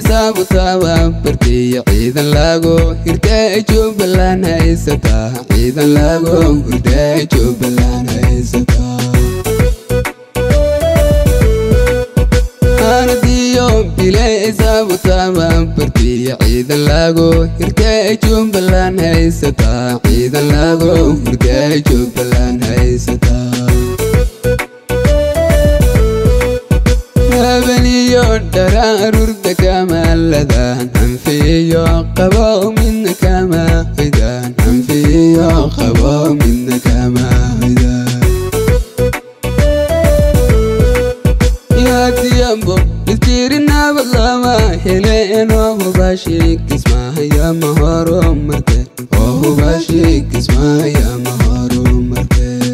sabutaba bartiya ciidan lagu hirtay Jubbaland haysata ciidan lagu hirtay Jubbaland haysata anadiyo bilay sabutaba bartiya ciidan lagu hirtay Jubbaland haysata ciidan lagu hirtay Jubbaland haysata بنيو درارور كمالدان أنفيو قبو من كما هدان أنفيو قبو من كما هدان يا تيامبو تذكرنا بالله ما هلين وهو باشيك اسمه يا مهارو مركز وهو باشيك اسمه يا مهارو مركز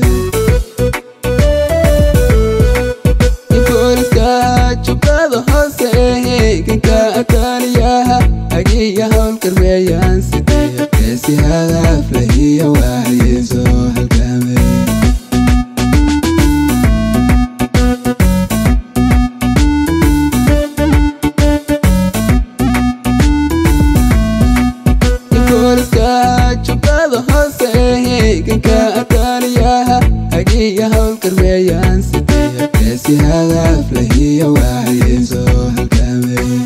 Chupado Jose, que Cataliaha, aquí ya Holkerbeyan City, que si haga flejía guayeso al came. Chupado Jose, que Cataliaha, aquí ya Holkerbeyan City. Si هذا فلهي وعيزو هالكامل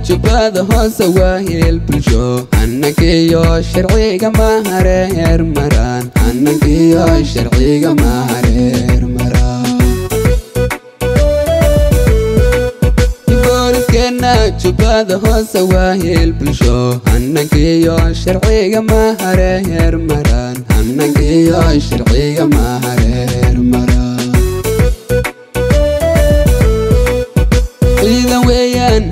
Chupado Jose wahil bulsho annakiyo sharciga mahareer maran annakiyo sharciga mahareer maran booliskena Chupado Jose wahil bulsho annakiyo sharciga mahareer maran annakiyo sharciga mahareer maran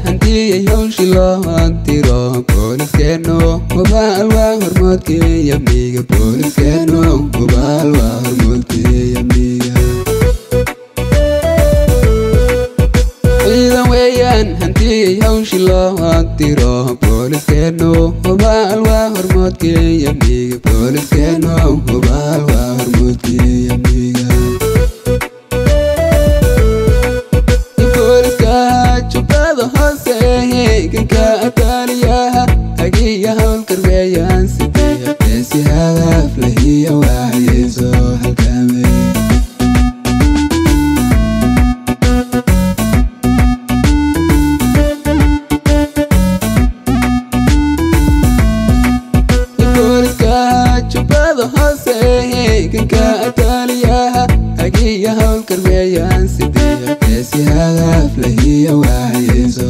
هنتي يوشي لو هنتيرو بوليس كانو وبالوا هرمودكي يا ميغا بوليس كانو وبالوا هرمودكي يا ميغا إذا ويان هنتي يوشي لو هنتيرو بوليس كانو وبالوا هرمودكي يا ميغا بوليس كانو وبالوا هرمودكي يا ميغا Chupado Jose, que Cataliaha, aquí ya Holkerbeyan City, que si haga flejía guayeso al came. Chupado Jose, que Cataliaha, aquí ya Holkerbeyan City. Si haga flejía guayeso